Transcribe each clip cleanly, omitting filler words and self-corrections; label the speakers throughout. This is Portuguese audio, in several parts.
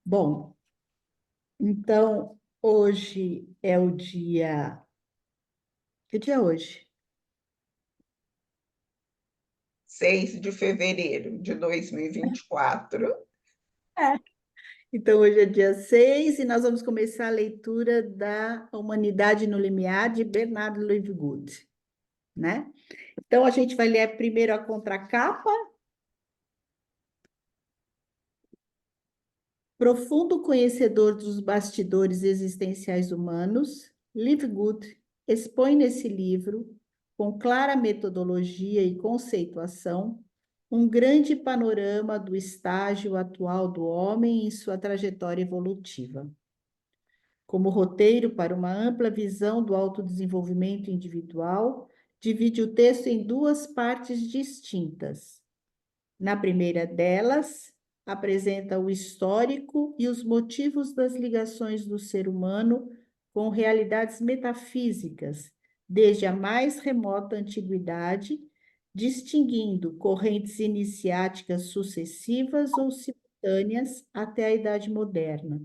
Speaker 1: Bom, então hoje é o dia. Que dia é hoje?
Speaker 2: 6 de fevereiro de 2024.
Speaker 1: É. Então hoje é dia 6 e nós vamos começar a leitura da Humanidade no Limiar de Bernard Loivigood, né? Então a gente vai ler primeiro a contracapa. Profundo conhecedor dos bastidores existenciais humanos, Livegood expõe nesse livro, com clara metodologia e conceituação, um grande panorama do estágio atual do homem em sua trajetória evolutiva. Como roteiro para uma ampla visão do autodesenvolvimento individual, divide o texto em duas partes distintas. Na primeira delas, apresenta o histórico e os motivos das ligações do ser humano com realidades metafísicas, desde a mais remota antiguidade, distinguindo correntes iniciáticas sucessivas ou simultâneas até a Idade Moderna.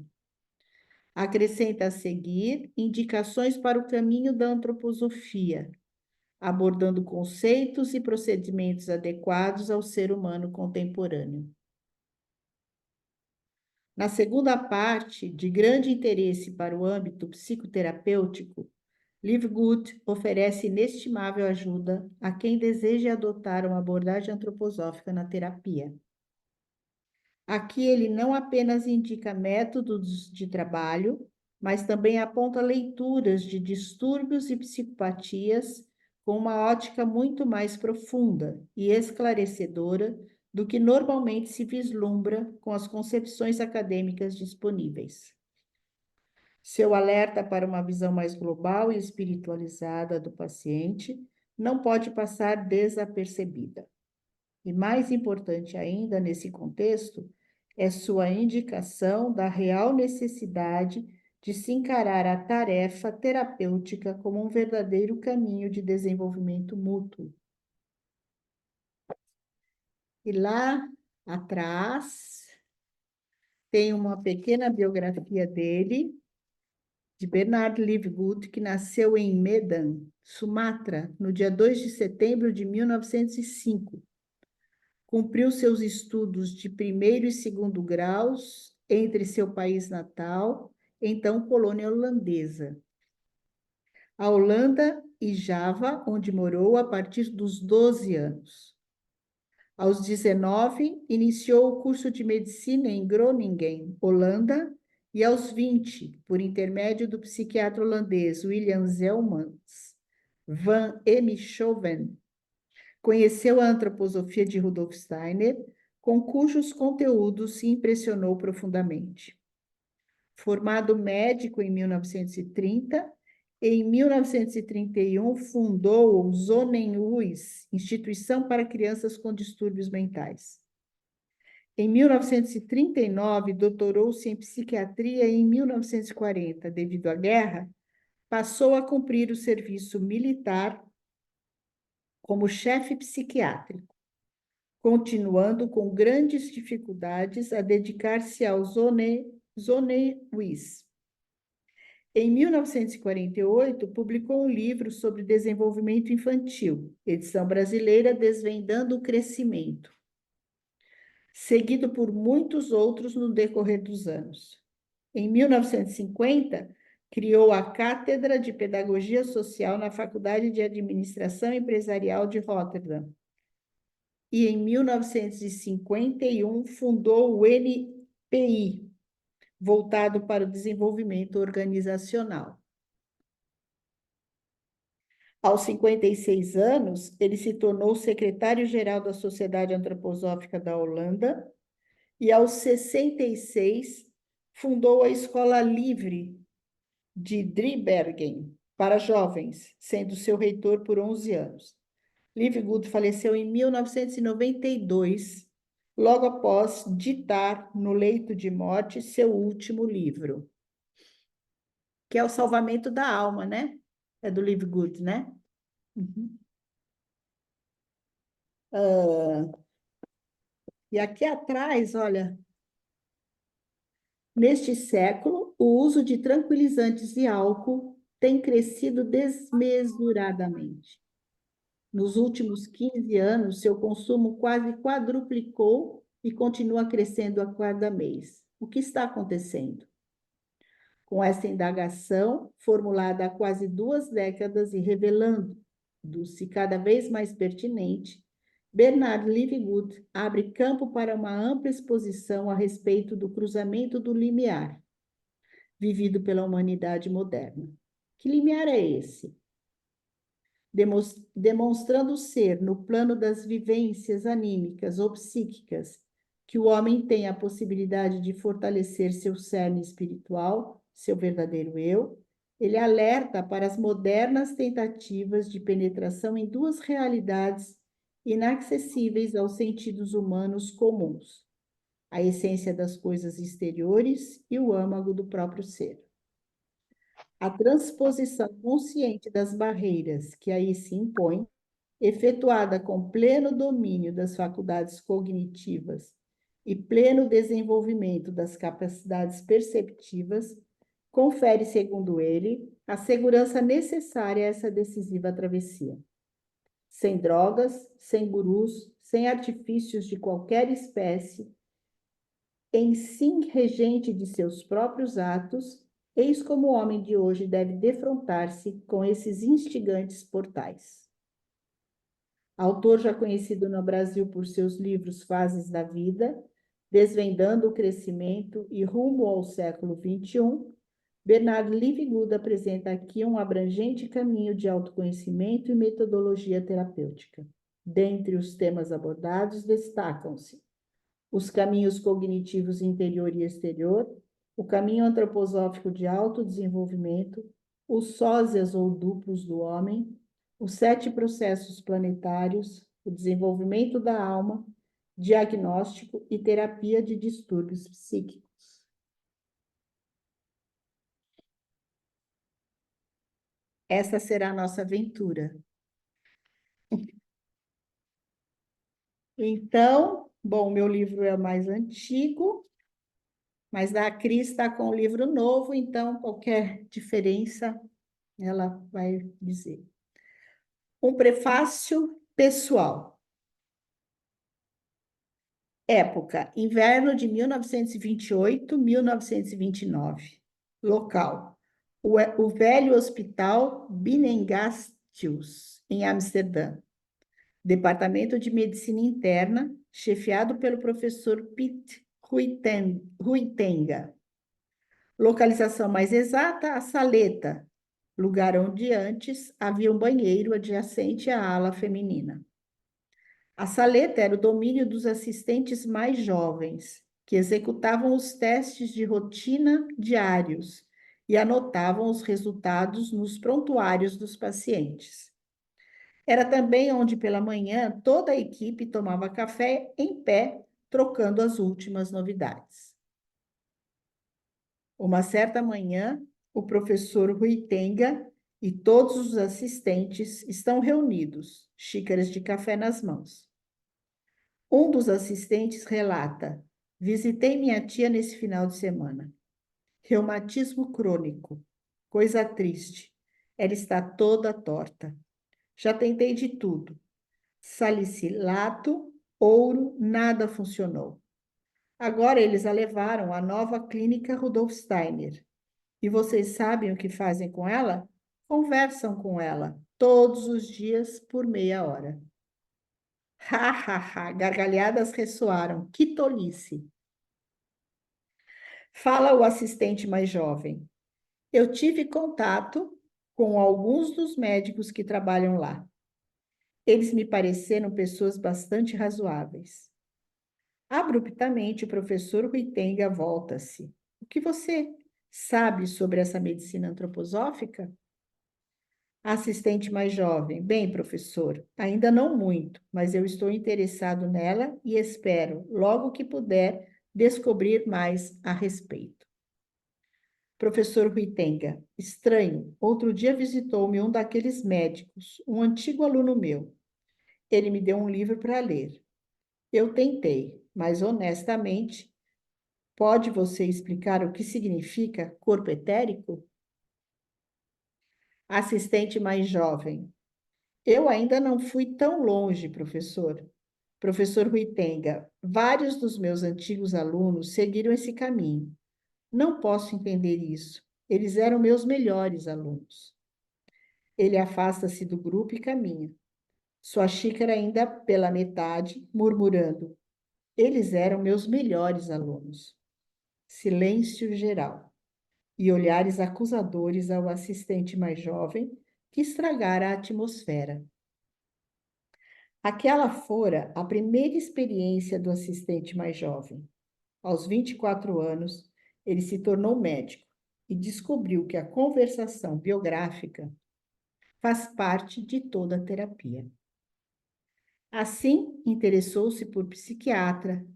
Speaker 1: Acrescenta a seguir indicações para o caminho da antroposofia, abordando conceitos e procedimentos adequados ao ser humano contemporâneo. Na segunda parte, de grande interesse para o âmbito psicoterapêutico, Livegood oferece inestimável ajuda a quem deseja adotar uma abordagem antroposófica na terapia. Aqui ele não apenas indica métodos de trabalho, mas também aponta leituras de distúrbios e psicopatias com uma ótica muito mais profunda e esclarecedora do que normalmente se vislumbra com as concepções acadêmicas disponíveis. Seu alerta para uma visão mais global e espiritualizada do paciente não pode passar desapercebida. E mais importante ainda nesse contexto, é sua indicação da real necessidade de se encarar a tarefa terapêutica como um verdadeiro caminho de desenvolvimento mútuo. E lá atrás tem uma pequena biografia dele, de Bernard Livegood, que nasceu em Medan, Sumatra, no dia 2 de setembro de 1905. Cumpriu seus estudos de primeiro e segundo graus entre seu país natal, então colônia holandesa, a Holanda e Java, onde morou a partir dos 12 anos. Aos 19, iniciou o curso de medicina em Groningen, Holanda, e aos 20, por intermédio do psiquiatra holandês William Zelmans van Emschoven, conheceu a antroposofia de Rudolf Steiner, com cujos conteúdos se impressionou profundamente. Formado médico em 1930, em 1931 fundou o Sonnenhuis, Instituição para Crianças com Distúrbios Mentais. Em 1939, doutorou-se em psiquiatria e em 1940, devido à guerra, passou a cumprir o serviço militar como chefe psiquiátrico, continuando com grandes dificuldades a dedicar-se ao Zone-Wiz. Em 1948, publicou um livro sobre desenvolvimento infantil, edição brasileira Desvendando o Crescimento, seguido por muitos outros no decorrer dos anos. Em 1950, criou a Cátedra de Pedagogia Social na Faculdade de Administração Empresarial de Rotterdam. E em 1951 fundou o NPI, voltado para o desenvolvimento organizacional. Aos 56 anos, ele se tornou secretário-geral da Sociedade Antroposófica da Holanda e, aos 66, fundou a Escola Livre de Driebergen para jovens, sendo seu reitor por 11 anos. Livegood faleceu em 1992, logo após ditar no leito de morte seu último livro, que é O Salvamento da Alma, né? É do Livegood, né? Uhum. E aqui atrás, olha, Neste século, o uso de tranquilizantes e álcool tem crescido desmesuradamente. Nos últimos 15 anos, seu consumo quase quadruplicou e continua crescendo a cada mês. O que está acontecendo? Com essa indagação, formulada há quase 2 décadas e revelando-se cada vez mais pertinente, Bernard Livegood abre campo para uma ampla exposição a respeito do cruzamento do limiar, vivido pela humanidade moderna. Que limiar é esse? Demonstrando ser, no plano das vivências anímicas ou psíquicas, que o homem tem a possibilidade de fortalecer seu cerne espiritual, seu verdadeiro eu, ele alerta para as modernas tentativas de penetração em 2 realidades inacessíveis aos sentidos humanos comuns: a essência das coisas exteriores e o âmago do próprio ser. A transposição consciente das barreiras que aí se impõem, efetuada com pleno domínio das faculdades cognitivas e pleno desenvolvimento das capacidades perceptivas, confere, segundo ele, a segurança necessária a essa decisiva travessia. Sem drogas, sem gurus, sem artifícios de qualquer espécie, em si regente de seus próprios atos, eis como o homem de hoje deve defrontar-se com esses instigantes portais. Autor já conhecido no Brasil por seus livros Fases da Vida, Desvendando o Crescimento e Rumo ao Século XXI, Bernard Livegood apresenta aqui um abrangente caminho de autoconhecimento e metodologia terapêutica. Dentre os temas abordados, destacam-se os caminhos cognitivos interior e exterior, o caminho antroposófico de autodesenvolvimento, os sósias ou duplos do homem, os 7 processos planetários, o desenvolvimento da alma, diagnóstico e terapia de distúrbios psíquicos. Essa será a nossa aventura. Então, bom, meu livro é mais antigo, mas a Cris está com o livro novo, então qualquer diferença ela vai dizer. Um prefácio pessoal. Época: inverno de 1928-1929. Local: o velho hospital Binnengastius, em Amsterdã. Departamento de Medicina Interna, chefiado pelo professor Piet Huitenga. Localização mais exata: a Saleta, lugar onde antes havia um banheiro adjacente à ala feminina. A Saleta era o domínio dos assistentes mais jovens, que executavam os testes de rotina diários e anotavam os resultados nos prontuários dos pacientes. Era também onde, pela manhã, toda a equipe tomava café em pé, trocando as últimas novidades. Uma certa manhã, o professor Huitenga e todos os assistentes estão reunidos, xícaras de café nas mãos. Um dos assistentes relata: visitei minha tia nesse final de semana. Reumatismo crônico. Coisa triste. Ela está toda torta. Já tentei de tudo. Salicilato, ouro, nada funcionou. Agora eles a levaram à nova clínica Rudolf Steiner. E vocês sabem o que fazem com ela? Conversam com ela, todos os dias, por meia hora. Ha, ha, ha, gargalhadas ressoaram. Que tolice! Fala o assistente mais jovem. Eu tive contato com alguns dos médicos que trabalham lá. Eles me pareceram pessoas bastante razoáveis. Abruptamente, o professor Huitenga volta-se. O que você sabe sobre essa medicina antroposófica? Assistente mais jovem. Bem, professor, ainda não muito, mas eu estou interessado nela e espero, logo que puder, descobrir mais a respeito. Professor Huitenga, estranho, outro dia visitou-me um daqueles médicos, um antigo aluno meu. Ele me deu um livro para ler. Eu tentei, mas honestamente Pode você explicar o que significa corpo etérico? Assistente mais jovem. Eu ainda não fui tão longe, professor. Professor Huitenga, vários dos meus antigos alunos seguiram esse caminho. Não posso entender isso. Eles eram meus melhores alunos. Ele afasta-se do grupo e caminha. Sua xícara ainda pela metade, murmurando: eles eram meus melhores alunos. Silêncio geral e olhares acusadores ao assistente mais jovem que estragara a atmosfera. Aquela fora a primeira experiência do assistente mais jovem. Aos 24 anos, ele se tornou médico e descobriu que a conversação biográfica faz parte de toda a terapia. Assim, interessou-se por psiquiatria,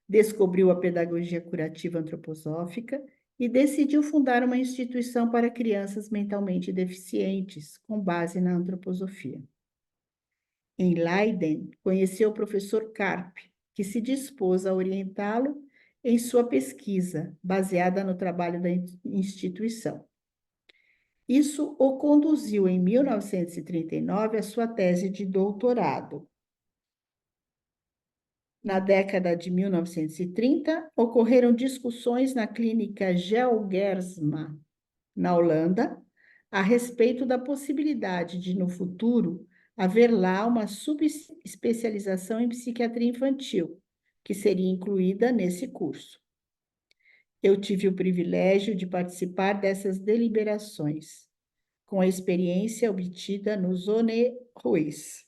Speaker 1: descobriu a pedagogia curativa antroposófica e decidiu fundar uma instituição para crianças mentalmente deficientes, com base na antroposofia. Em Leiden, conheceu o professor Karp, que se dispôs a orientá-lo em sua pesquisa, baseada no trabalho da instituição. Isso o conduziu, em 1939, à sua tese de doutorado. Na década de 1930, ocorreram discussões na clínica Gelgersma, na Holanda, a respeito da possibilidade de, no futuro, haver lá uma subespecialização em psiquiatria infantil, que seria incluída nesse curso. Eu tive o privilégio de participar dessas deliberações, com a experiência obtida no Zone Ruiz,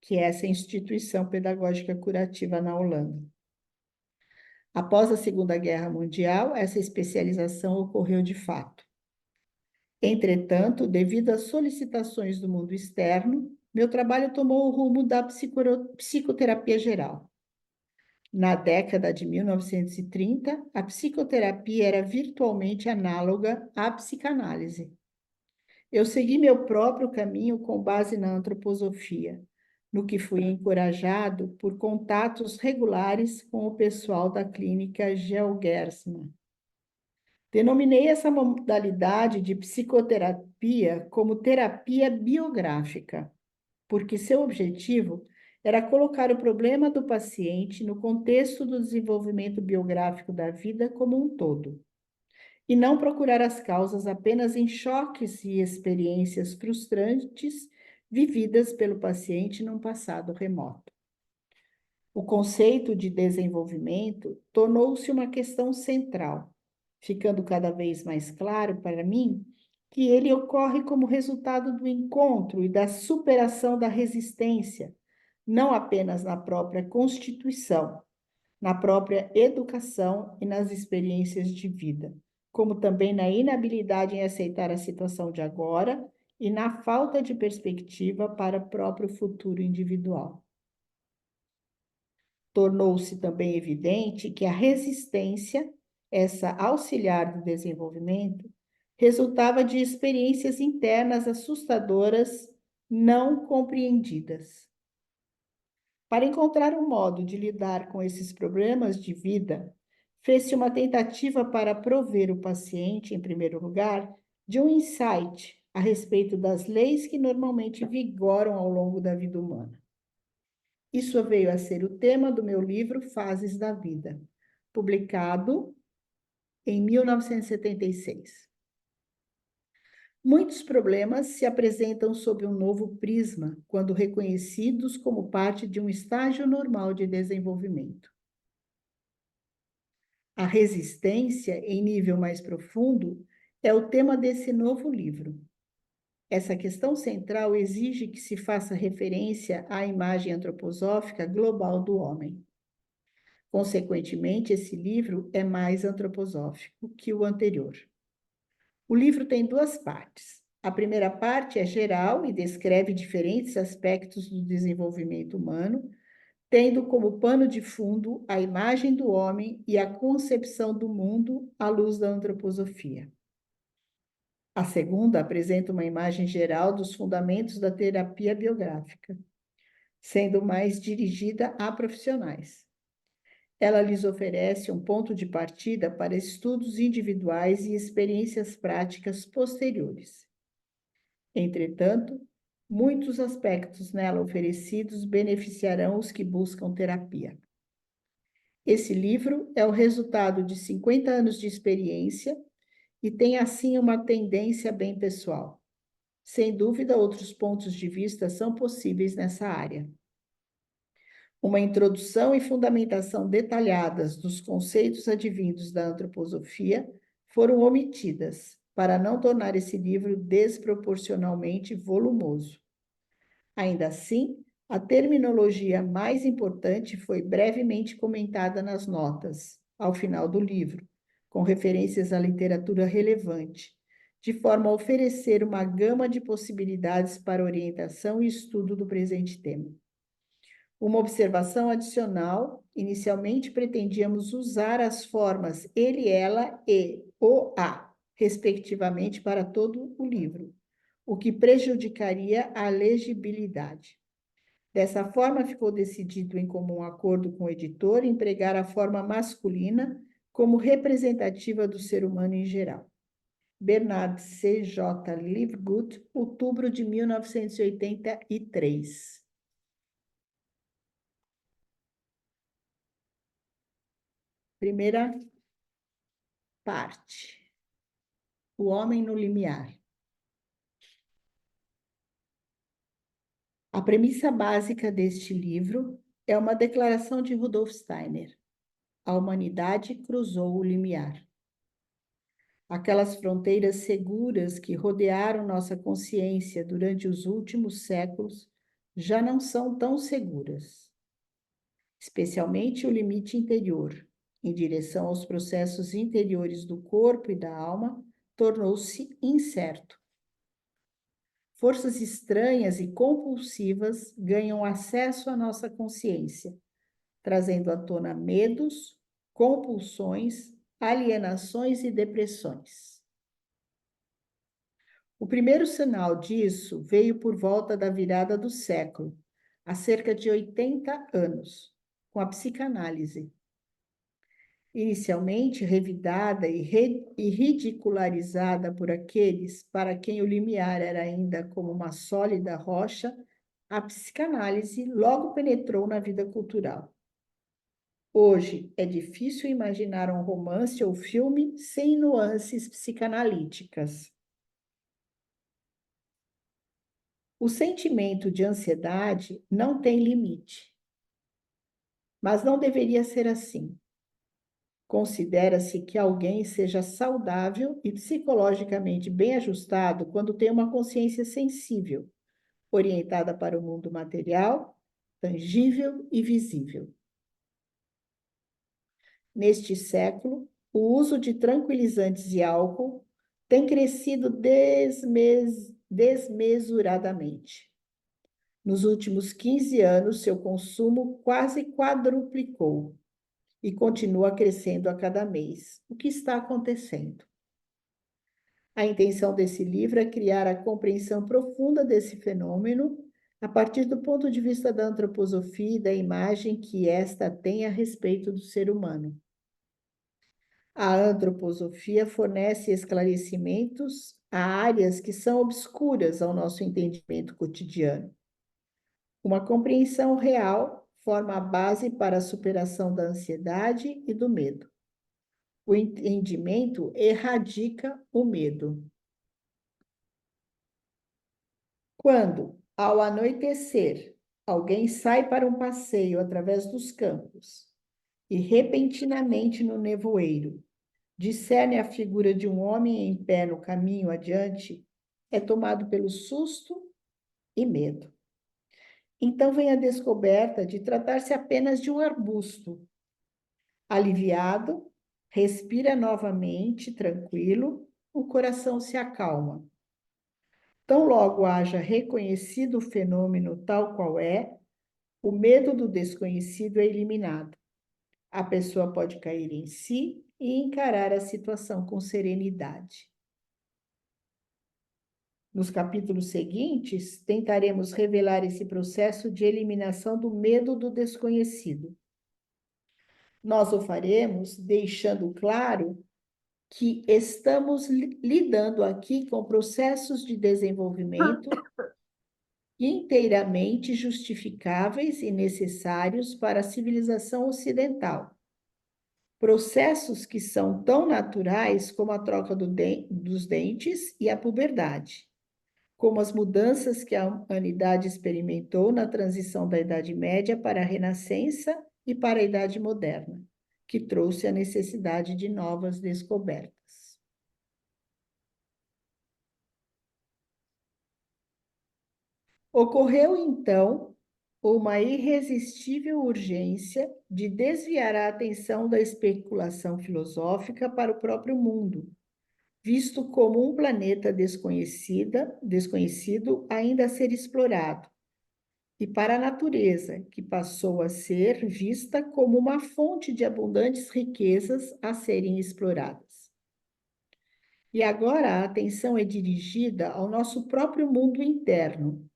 Speaker 1: que é essa instituição pedagógica curativa na Holanda. Após a Segunda Guerra Mundial, essa especialização ocorreu de fato. Entretanto, devido às solicitações do mundo externo, meu trabalho tomou o rumo da psicoterapia geral. Na década de 1930, a psicoterapia era virtualmente análoga à psicanálise. Eu segui meu próprio caminho com base na antroposofia, no que fui encorajado por contatos regulares com o pessoal da clínica Gelgersma. Denominei essa modalidade de psicoterapia como terapia biográfica, porque seu objetivo era colocar o problema do paciente no contexto do desenvolvimento biográfico da vida como um todo, e não procurar as causas apenas em choques e experiências frustrantes vividas pelo paciente num passado remoto. O conceito de desenvolvimento tornou-se uma questão central, ficando cada vez mais claro para mim que ele ocorre como resultado do encontro e da superação da resistência, não apenas na própria constituição, na própria educação e nas experiências de vida, como também na inabilidade em aceitar a situação de agora e na falta de perspectiva para o próprio futuro individual. Tornou-se também evidente que a resistência, essa auxiliar do desenvolvimento, resultava de experiências internas assustadoras, não compreendidas. Para encontrar um modo de lidar com esses problemas de vida, fez-se uma tentativa para prover o paciente, em primeiro lugar, de um insight a respeito das leis que normalmente vigoram ao longo da vida humana. Isso veio a ser o tema do meu livro Fases da Vida, publicado em 1976. Muitos problemas se apresentam sob um novo prisma, quando reconhecidos como parte de um estágio normal de desenvolvimento. A resistência, em nível mais profundo, é o tema desse novo livro. Essa questão central exige que se faça referência à imagem antroposófica global do homem. Consequentemente, esse livro é mais antroposófico que o anterior. O livro tem duas partes. A primeira parte é geral e descreve diferentes aspectos do desenvolvimento humano, tendo como pano de fundo a imagem do homem e a concepção do mundo à luz da antroposofia. A segunda apresenta uma imagem geral dos fundamentos da terapia biográfica, sendo mais dirigida a profissionais. ela lhes oferece um ponto de partida para estudos individuais e experiências práticas posteriores. Entretanto, muitos aspectos nela oferecidos beneficiarão os que buscam terapia. Esse livro é o resultado de 50 anos de experiência e tem, assim, uma tendência bem pessoal. Sem dúvida, outros pontos de vista são possíveis nessa área. Uma introdução e fundamentação detalhadas dos conceitos advindos da antroposofia foram omitidas para não tornar esse livro desproporcionalmente volumoso. Ainda assim, a terminologia mais importante foi brevemente comentada nas notas, ao final do livro, com referências à literatura relevante, de forma a oferecer uma gama de possibilidades para orientação e estudo do presente tema. Uma observação adicional: inicialmente pretendíamos usar as formas ele, ela e o, a, respectivamente, para todo o livro, o que prejudicaria a legibilidade. Dessa forma, ficou decidido, em comum acordo com o editor, empregar a forma masculina como representativa do ser humano em geral. Bernard C. J. Livegood, outubro de 1983. Primeira parte: o homem no limiar. A premissa básica deste livro é uma declaração de Rudolf Steiner: a humanidade cruzou o limiar. Aquelas fronteiras seguras que rodearam nossa consciência durante os últimos séculos já não são tão seguras. Especialmente o limite interior, em direção aos processos interiores do corpo e da alma, tornou-se incerto. Forças estranhas e compulsivas ganham acesso à nossa consciência, trazendo à tona medos, compulsões, alienações e depressões. O primeiro sinal disso veio por volta da virada do século, há cerca de 80 anos, com a psicanálise. Inicialmente revidada e ridicularizada por aqueles para quem o limiar era ainda como uma sólida rocha, a psicanálise logo penetrou na vida cultural. Hoje é difícil imaginar um romance ou filme sem nuances psicanalíticas. O sentimento de ansiedade não tem limite, mas não deveria ser assim. Considera-se que alguém seja saudável e psicologicamente bem ajustado quando tem uma consciência sensível, orientada para o mundo material, tangível e visível. Neste século, o uso de tranquilizantes e álcool tem crescido desmesuradamente. Nos últimos 15 anos, seu consumo quase quadruplicou e continua crescendo a cada mês. O que está acontecendo? A intenção desse livro é criar a compreensão profunda desse fenômeno a partir do ponto de vista da antroposofia e da imagem que esta tem a respeito do ser humano. A antroposofia fornece esclarecimentos a áreas que são obscuras ao nosso entendimento cotidiano. Uma compreensão real forma a base para a superação da ansiedade e do medo. O entendimento erradica o medo. Quando, ao anoitecer, alguém sai para um passeio através dos campos e, repentinamente no nevoeiro, discerne a figura de um homem em pé no caminho adiante, é tomado pelo susto e medo. Então vem a descoberta de tratar-se apenas de um arbusto. Aliviado, respira novamente, tranquilo, o coração se acalma. Tão logo haja reconhecido o fenômeno tal qual é, o medo do desconhecido é eliminado. A pessoa pode cair em si e encarar a situação com serenidade. Nos capítulos seguintes, tentaremos revelar esse processo de eliminação do medo do desconhecido. Nós o faremos deixando claro que estamos lidando aqui com processos de desenvolvimento inteiramente justificáveis e necessários para a civilização ocidental. Processos que são tão naturais como a troca dos dentes e a puberdade, como as mudanças que a humanidade experimentou na transição da Idade Média para a Renascença e para a Idade Moderna, que trouxe a necessidade de novas descobertas. Ocorreu, então, uma irresistível urgência de desviar a atenção da especulação filosófica para o próprio mundo, visto como um planeta desconhecido ainda a ser explorado, e para a natureza, que passou a ser vista como uma fonte de abundantes riquezas a serem exploradas. E agora a atenção é dirigida ao nosso próprio mundo interno,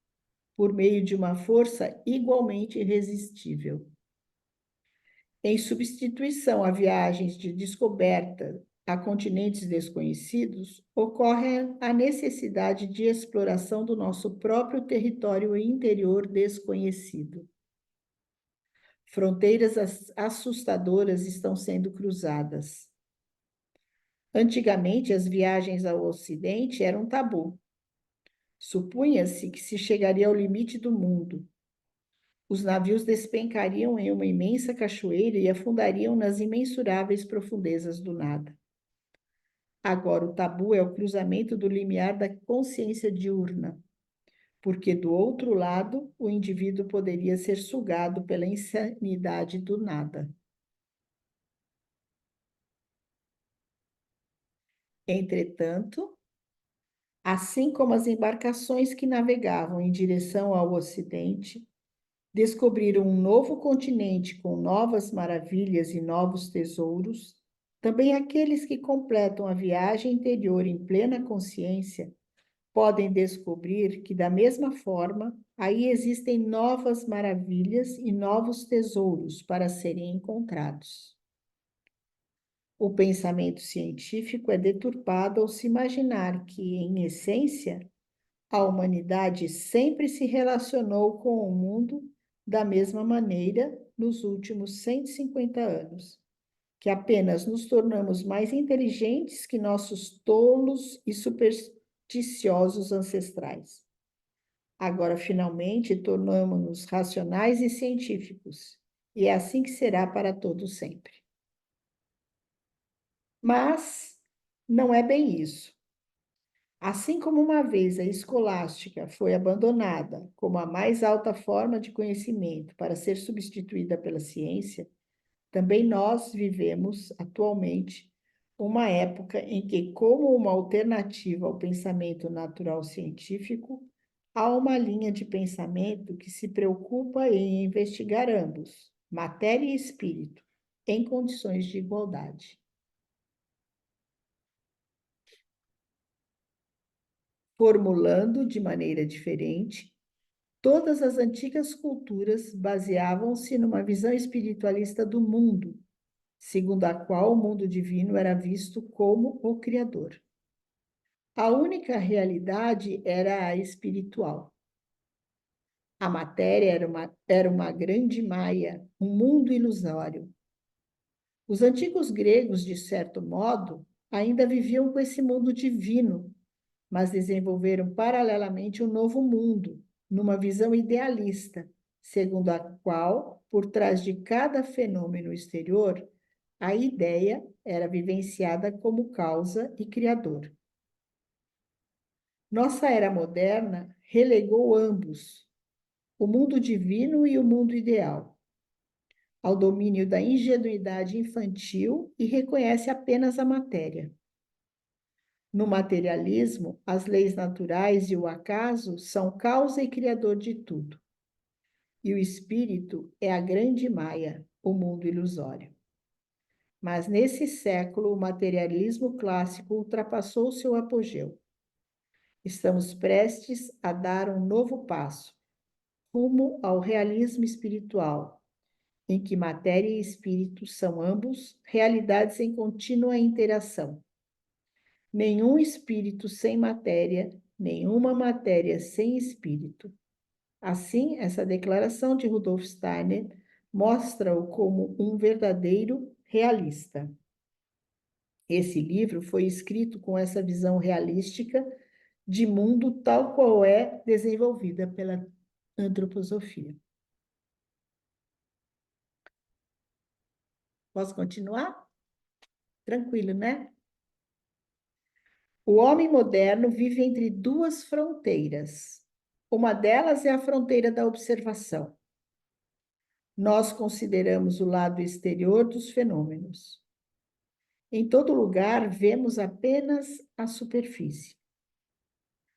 Speaker 1: por meio de uma força igualmente irresistível. Em substituição a viagens de descoberta a continentes desconhecidos, ocorre a necessidade de exploração do nosso próprio território interior desconhecido. Fronteiras assustadoras estão sendo cruzadas. Antigamente, as viagens ao Ocidente eram tabu. Supunha-se que se chegaria ao limite do mundo. Os navios despencariam em uma imensa cachoeira e afundariam nas imensuráveis profundezas do nada. Agora, o tabu é o cruzamento do limiar da consciência diurna, porque do outro lado, o indivíduo poderia ser sugado pela insanidade do nada. Entretanto, assim como as embarcações que navegavam em direção ao Ocidente, descobriram um novo continente com novas maravilhas e novos tesouros, também aqueles que completam a viagem interior em plena consciência podem descobrir que, da mesma forma, aí existem novas maravilhas e novos tesouros para serem encontrados. O pensamento científico é deturpado ao se imaginar que, em essência, a humanidade sempre se relacionou com o mundo da mesma maneira nos últimos 150 anos, que apenas nos tornamos mais inteligentes que nossos tolos e supersticiosos ancestrais. Agora, finalmente, tornamos-nos racionais e científicos, e é assim que será para todos sempre. Mas não é bem isso. Assim como uma vez a escolástica foi abandonada como a mais alta forma de conhecimento para ser substituída pela ciência, também nós vivemos atualmente uma época em que, como uma alternativa ao pensamento natural científico, há uma linha de pensamento que se preocupa em investigar ambos, matéria e espírito, em condições de igualdade. Formulando de maneira diferente, todas as antigas culturas baseavam-se numa visão espiritualista do mundo, segundo a qual o mundo divino era visto como o Criador. A única realidade era a espiritual. A matéria era uma grande maia, um mundo ilusório. Os antigos gregos, de certo modo, ainda viviam com esse mundo divino, mas desenvolveram paralelamente um novo mundo, numa visão idealista, segundo a qual, por trás de cada fenômeno exterior, a ideia era vivenciada como causa e criador. Nossa era moderna relegou ambos, o mundo divino e o mundo ideal, ao domínio da ingenuidade infantil e reconhece apenas a matéria. No materialismo, as leis naturais e o acaso são causa e criador de tudo. E o espírito é a grande maia, o mundo ilusório. Mas nesse século, o materialismo clássico ultrapassou seu apogeu. Estamos prestes a dar um novo passo, rumo ao realismo espiritual, em que matéria e espírito são ambos realidades em contínua interação. Nenhum espírito sem matéria, nenhuma matéria sem espírito. Assim, essa declaração de Rudolf Steiner mostra-o como um verdadeiro realista. Esse livro foi escrito com essa visão realística de mundo tal qual é desenvolvida pela antroposofia. Posso continuar? Tranquilo, né? O homem moderno vive entre duas fronteiras. Uma delas é a fronteira da observação. Nós consideramos o lado exterior dos fenômenos. Em todo lugar, vemos apenas a superfície.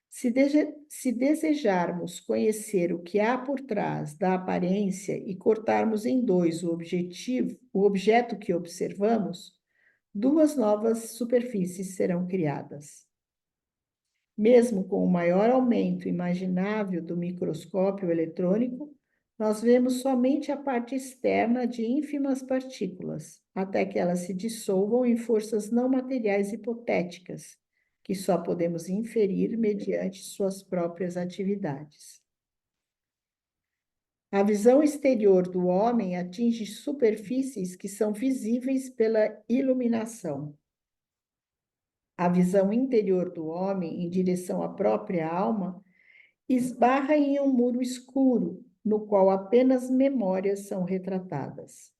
Speaker 1: Se desejarmos conhecer o que há por trás da aparência e cortarmos em dois o objeto que observamos, duas novas superfícies serão criadas. Mesmo com o maior aumento imaginável do microscópio eletrônico, nós vemos somente a parte externa de ínfimas partículas, até que elas se dissolvam em forças não materiais hipotéticas, que só podemos inferir mediante suas próprias atividades. A visão exterior do homem atinge superfícies que são visíveis pela iluminação. A visão interior do homem, em direção à própria alma, esbarra em um muro escuro, no qual apenas memórias são retratadas.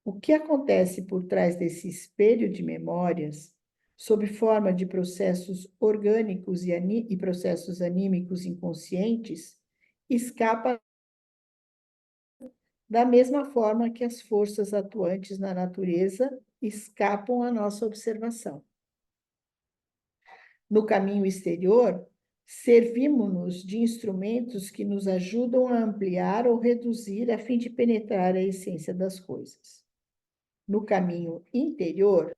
Speaker 1: O que acontece por trás desse espelho de memórias, sob forma de processos orgânicos e processos anímicos inconscientes, escapa da mesma forma que as forças atuantes na natureza escapam à nossa observação. No caminho exterior, servimos-nos de instrumentos que nos ajudam a ampliar ou reduzir a fim de penetrar a essência das coisas. No caminho interior,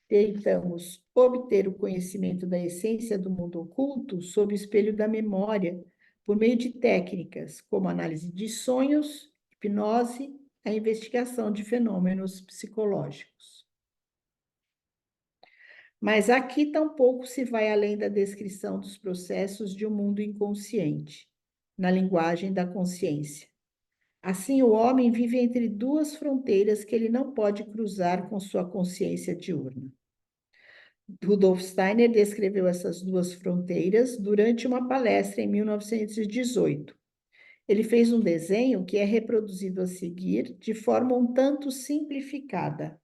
Speaker 1: tentamos obter o conhecimento da essência do mundo oculto sob o espelho da memória, por meio de técnicas como análise de sonhos, hipnose, a investigação de fenômenos psicológicos. Mas aqui tampouco se vai além da descrição dos processos de um mundo inconsciente, na linguagem da consciência. Assim, o homem vive entre duas fronteiras que ele não pode cruzar com sua consciência diurna. Rudolf Steiner descreveu essas duas fronteiras durante uma palestra em 1918. Ele fez um desenho que é reproduzido a seguir de forma um tanto simplificada.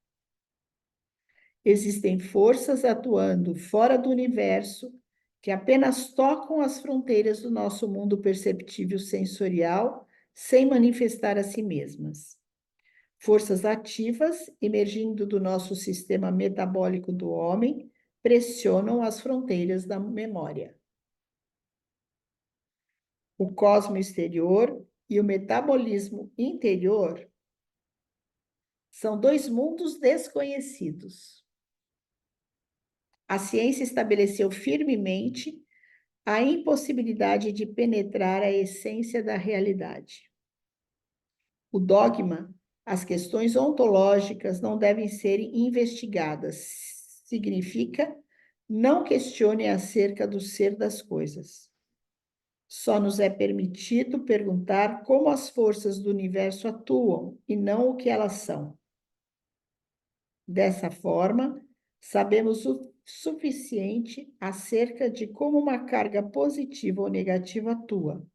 Speaker 1: Existem forças atuando fora do universo que apenas tocam as fronteiras do nosso mundo perceptível sensorial sem manifestar a si mesmas. Forças ativas, emergindo do nosso sistema metabólico do homem, pressionam as fronteiras da memória. O cosmo exterior e o metabolismo interior são dois mundos desconhecidos. A ciência estabeleceu firmemente a impossibilidade de penetrar a essência da realidade. O dogma, as questões ontológicas não devem ser investigadas. Significa, não questione acerca do ser das coisas. Só nos é permitido perguntar como as forças do universo atuam e não o que elas são. Dessa forma, sabemos o suficiente acerca de como uma carga positiva ou negativa atua,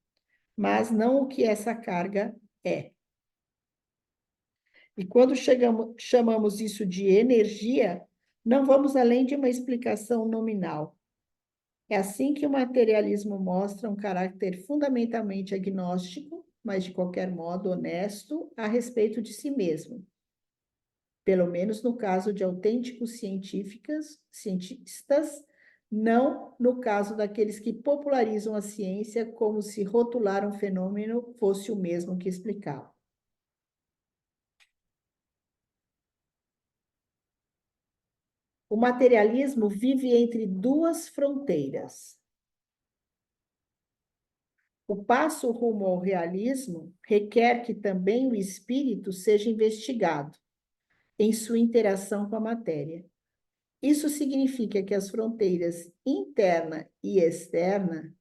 Speaker 1: mas não o que essa carga é. E quando chamamos isso de energia, não vamos além de uma explicação nominal. É assim que o materialismo mostra um caráter fundamentalmente agnóstico, mas de qualquer modo honesto, a respeito de si mesmo. Pelo menos no caso de autênticos cientistas, não no caso daqueles que popularizam a ciência como se rotular um fenômeno fosse o mesmo que explicá-lo. O materialismo vive entre duas fronteiras. O passo rumo ao realismo requer que também o espírito seja investigado em sua interação com a matéria. Isso significa que as fronteiras interna e externa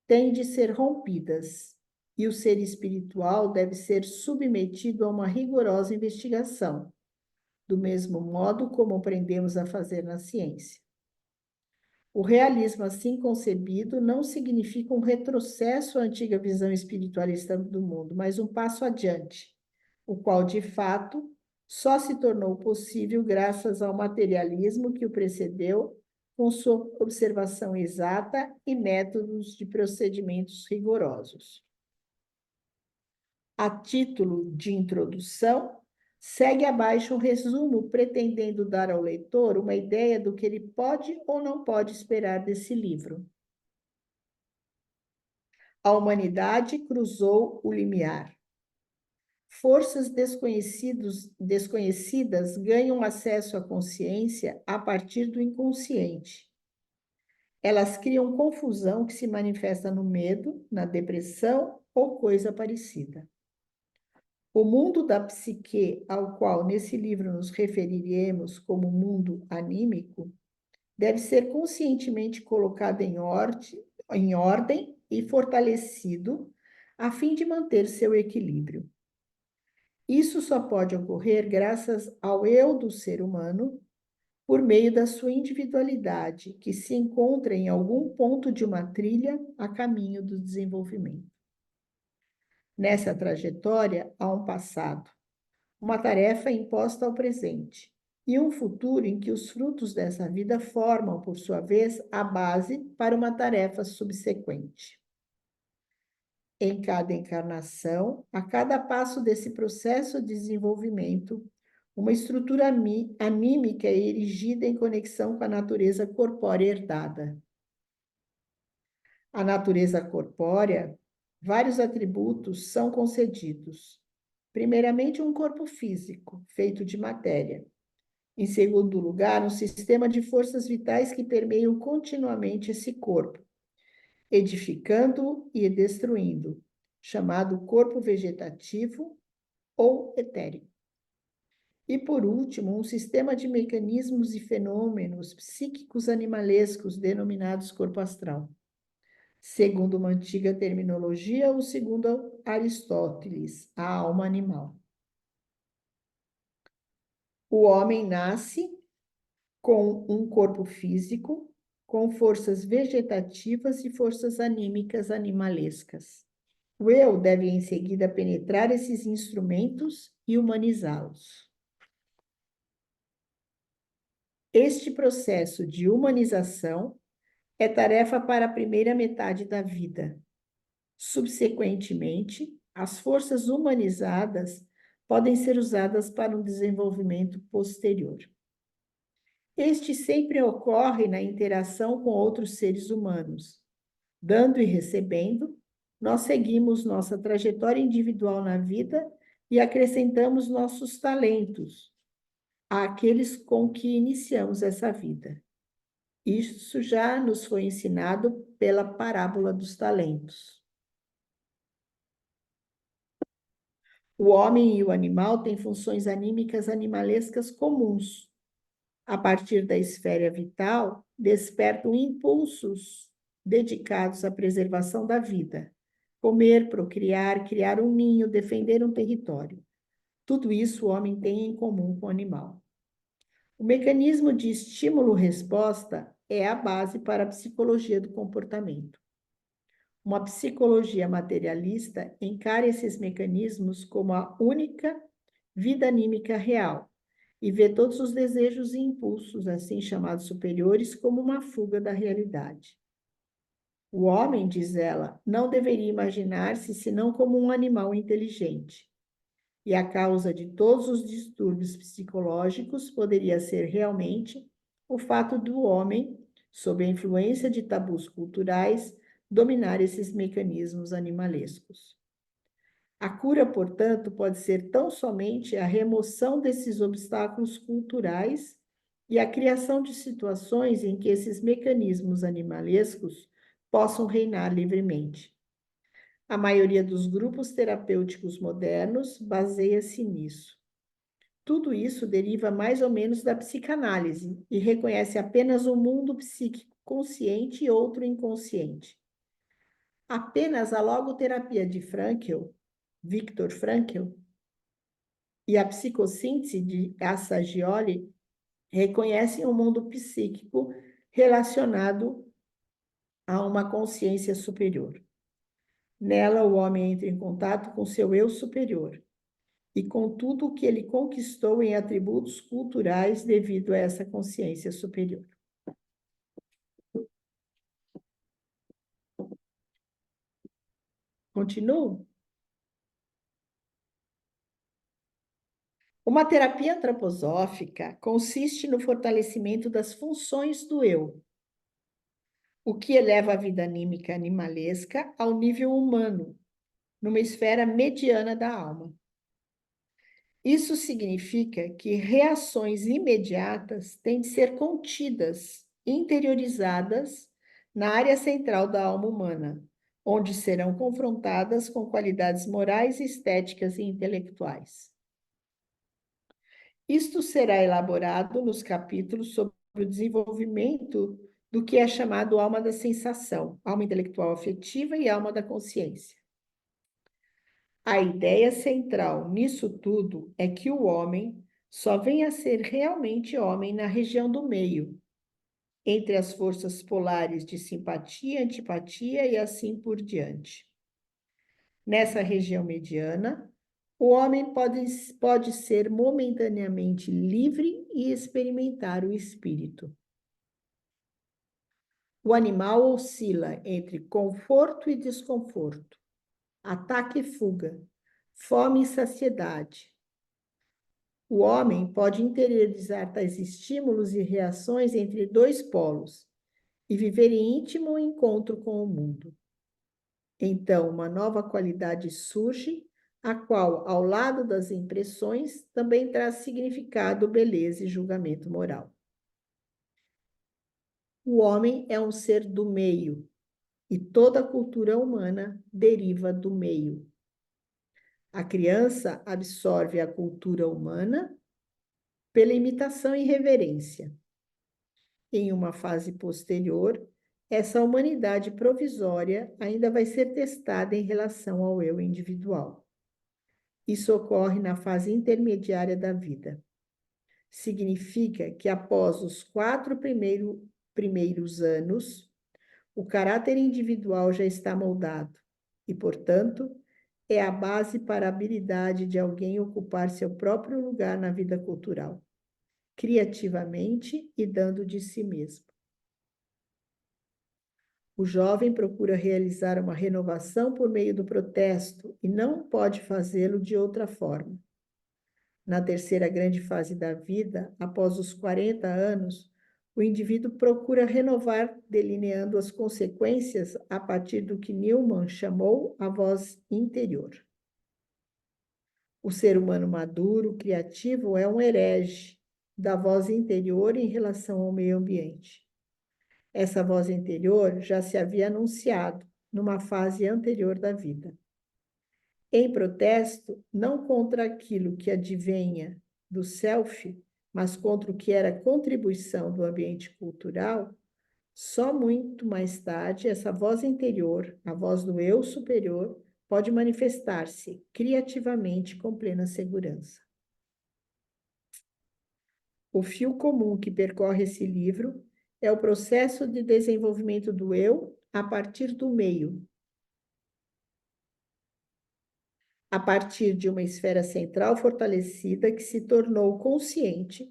Speaker 1: têm de ser rompidas e o ser espiritual deve ser submetido a uma rigorosa investigação, do mesmo modo como aprendemos a fazer na ciência. O realismo assim concebido não significa um retrocesso à antiga visão espiritualista do mundo, mas um passo adiante, o qual, de fato, só se tornou possível graças ao materialismo que o precedeu, com sua observação exata e métodos de procedimentos rigorosos. A título de introdução, segue abaixo um resumo pretendendo dar ao leitor uma ideia do que ele pode ou não pode esperar desse livro. A humanidade cruzou o limiar. Forças desconhecidas ganham acesso à consciência a partir do inconsciente. Elas criam confusão que se manifesta no medo, na depressão ou coisa parecida. O mundo da psique, ao qual nesse livro nos referiremos como mundo anímico, deve ser conscientemente colocado em ordem e fortalecido, a fim de manter seu equilíbrio. Isso só pode ocorrer graças ao eu do ser humano, por meio da sua individualidade, que se encontra em algum ponto de uma trilha a caminho do desenvolvimento. Nessa trajetória há um passado, uma tarefa imposta ao presente e um futuro em que os frutos dessa vida formam, por sua vez, a base para uma tarefa subsequente. Em cada encarnação, a cada passo desse processo de desenvolvimento, uma estrutura anímica é erigida em conexão com a natureza corpórea herdada. À natureza corpórea, vários atributos são concedidos. Primeiramente, um corpo físico, feito de matéria. Em segundo lugar, um sistema de forças vitais que permeiam continuamente esse corpo, edificando-o e destruindo, chamado corpo vegetativo ou etérico. E, por último, um sistema de mecanismos e fenômenos psíquicos animalescos denominados corpo astral. Segundo uma antiga terminologia, ou segundo Aristóteles, a alma animal. O homem nasce com um corpo físico, com forças vegetativas e forças anímicas animalescas. O eu deve, em seguida, penetrar esses instrumentos e humanizá-los. Este processo de humanização é tarefa para a primeira metade da vida. Subsequentemente, as forças humanizadas podem ser usadas para um desenvolvimento posterior. Este sempre ocorre na interação com outros seres humanos. Dando e recebendo, nós seguimos nossa trajetória individual na vida e acrescentamos nossos talentos àqueles com que iniciamos essa vida. Isso já nos foi ensinado pela parábola dos talentos. O homem e o animal têm funções anímicas animalescas comuns. A partir da esfera vital, despertam impulsos dedicados à preservação da vida. Comer, procriar, criar um ninho, defender um território. Tudo isso o homem tem em comum com o animal. O mecanismo de estímulo-resposta é a base para a psicologia do comportamento. Uma psicologia materialista encara esses mecanismos como a única vida anímica real e vê todos os desejos e impulsos, assim chamados superiores, como uma fuga da realidade. O homem, diz ela, não deveria imaginar-se senão como um animal inteligente. E a causa de todos os distúrbios psicológicos poderia ser realmente o fato do homem, sob a influência de tabus culturais, dominar esses mecanismos animalescos. A cura, portanto, pode ser tão somente a remoção desses obstáculos culturais e a criação de situações em que esses mecanismos animalescos possam reinar livremente. A maioria dos grupos terapêuticos modernos baseia-se nisso. Tudo isso deriva mais ou menos da psicanálise e reconhece apenas um mundo psíquico consciente e outro inconsciente. Apenas a logoterapia de Viktor Frankl, e a psicossíntese de Assagioli reconhecem um mundo psíquico relacionado a uma consciência superior. Nela, o homem entra em contato com seu eu superior e com tudo o que ele conquistou em atributos culturais devido a essa consciência superior. Continuo? Uma terapia antroposófica consiste no fortalecimento das funções do eu, o que eleva a vida anímica animalesca ao nível humano, numa esfera mediana da alma. Isso significa que reações imediatas têm de ser contidas, interiorizadas na área central da alma humana, onde serão confrontadas com qualidades morais, estéticas e intelectuais. Isto será elaborado nos capítulos sobre o desenvolvimento do que é chamado alma da sensação, alma intelectual afetiva e alma da consciência. A ideia central nisso tudo é que o homem só vem a ser realmente homem na região do meio, entre as forças polares de simpatia, antipatia e assim por diante. Nessa região mediana, o homem pode ser momentaneamente livre e experimentar o espírito. O animal oscila entre conforto e desconforto, ataque e fuga, fome e saciedade. O homem pode interiorizar tais estímulos e reações entre dois polos e viver em íntimo encontro com o mundo. Então, uma nova qualidade surge, a qual, ao lado das impressões, também traz significado, beleza e julgamento moral. O homem é um ser do meio, e toda a cultura humana deriva do meio. A criança absorve a cultura humana pela imitação e reverência. Em uma fase posterior, essa humanidade provisória ainda vai ser testada em relação ao eu individual. Isso ocorre na fase intermediária da vida. Significa que após os 4 primeiros anos, o caráter individual já está moldado e, portanto, é a base para a habilidade de alguém ocupar seu próprio lugar na vida cultural, criativamente e dando de si mesmo. O jovem procura realizar uma renovação por meio do protesto e não pode fazê-lo de outra forma. Na terceira grande fase da vida, após os 40 anos, o indivíduo procura renovar, delineando as consequências a partir do que Newman chamou a voz interior. O ser humano maduro, criativo, é um herege da voz interior em relação ao meio ambiente. Essa voz interior já se havia anunciado numa fase anterior da vida. Em protesto, não contra aquilo que advenha do self, mas contra o que era contribuição do ambiente cultural, só muito mais tarde essa voz interior, a voz do eu superior, pode manifestar-se criativamente com plena segurança. O fio comum que percorre esse livro é o processo de desenvolvimento do eu a partir do meio. A partir de uma esfera central fortalecida que se tornou consciente,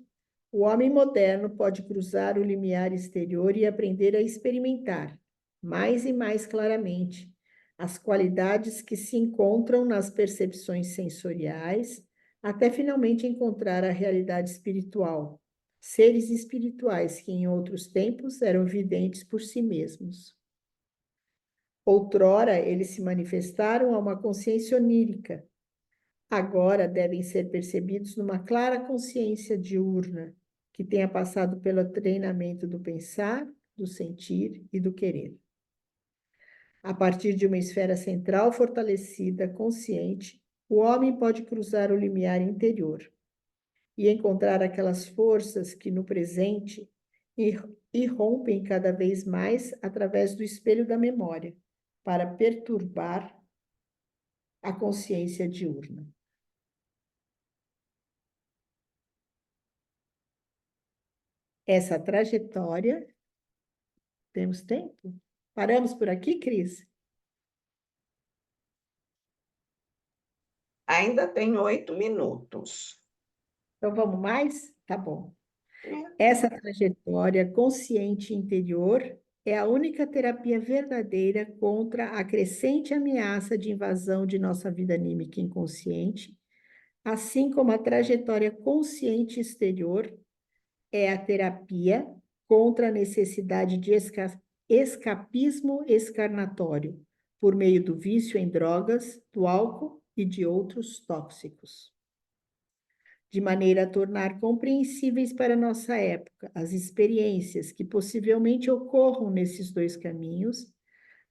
Speaker 1: o homem moderno pode cruzar o limiar exterior e aprender a experimentar, mais e mais claramente, as qualidades que se encontram nas percepções sensoriais, até finalmente encontrar a realidade espiritual, seres espirituais que em outros tempos eram videntes por si mesmos. Outrora, eles se manifestaram a uma consciência onírica. Agora devem ser percebidos numa clara consciência diurna, que tenha passado pelo treinamento do pensar, do sentir e do querer. A partir de uma esfera central fortalecida, consciente, o homem pode cruzar o limiar interior e encontrar aquelas forças que no presente irrompem cada vez mais através do espelho da memória, para perturbar a consciência diurna. Essa trajetória, temos tempo? Paramos por aqui, Cris?
Speaker 2: Ainda tem 8 minutos.
Speaker 1: Então vamos mais? Tá bom.
Speaker 2: É.
Speaker 1: Essa trajetória consciente interior é a única terapia verdadeira contra a crescente ameaça de invasão de nossa vida anímica inconsciente, assim como a trajetória consciente exterior é a terapia contra a necessidade de escapismo escarnatório, por meio do vício em drogas, do álcool e de outros tóxicos. De maneira a tornar compreensíveis para nossa época as experiências que possivelmente ocorram nesses dois caminhos,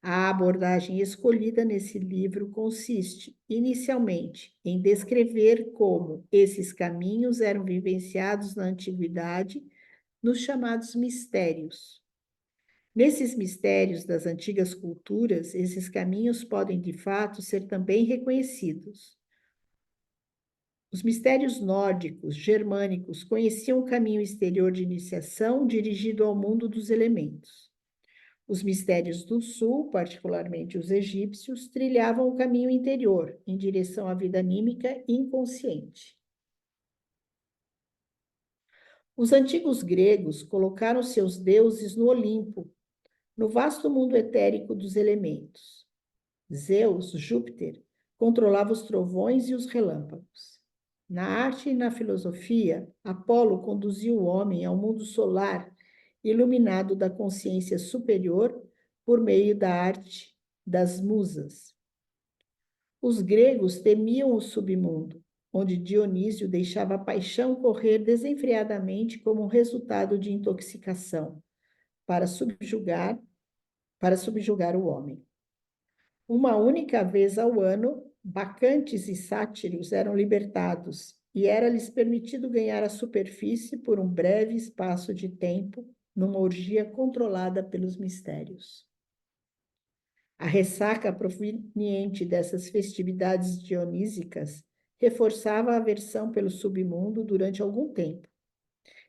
Speaker 1: a abordagem escolhida nesse livro consiste, inicialmente, em descrever como esses caminhos eram vivenciados na antiguidade, nos chamados mistérios. Nesses mistérios das antigas culturas, esses caminhos podem, de fato, ser também reconhecidos. Os mistérios nórdicos, germânicos, conheciam o caminho exterior de iniciação dirigido ao mundo dos elementos. Os mistérios do sul, particularmente os egípcios, trilhavam o caminho interior, em direção à vida anímica inconsciente. Os antigos gregos colocaram seus deuses no Olimpo, no vasto mundo etérico dos elementos. Zeus, Júpiter, controlava os trovões e os relâmpagos. Na arte e na filosofia, Apolo conduziu o homem ao mundo solar, iluminado da consciência superior por meio da arte das musas. Os gregos temiam o submundo, onde Dionísio deixava a paixão correr desenfreadamente como um resultado de intoxicação, para subjugar o homem. Uma única vez ao ano, bacantes e sátiros eram libertados e era-lhes permitido ganhar a superfície por um breve espaço de tempo numa orgia controlada pelos mistérios. A ressaca proveniente dessas festividades dionísicas reforçava a aversão pelo submundo durante algum tempo.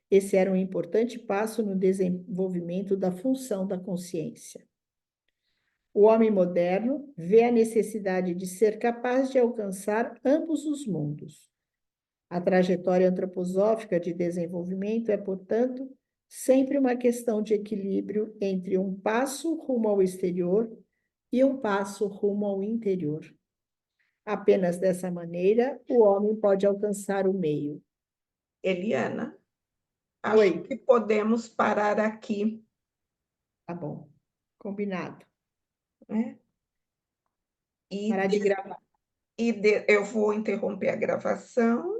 Speaker 1: Esse era um importante passo no desenvolvimento da função da consciência. O homem moderno vê a necessidade de ser capaz de alcançar ambos os mundos. A trajetória antroposófica de desenvolvimento é, portanto, sempre uma questão de equilíbrio entre um passo rumo ao exterior e um passo rumo ao interior. Apenas dessa maneira, o homem pode alcançar o meio.
Speaker 2: Eliana, acho
Speaker 1: Oi,
Speaker 2: que podemos parar aqui,
Speaker 1: tá bom, combinado.
Speaker 2: né?
Speaker 1: Parar de gravar.
Speaker 2: Eu vou interromper a gravação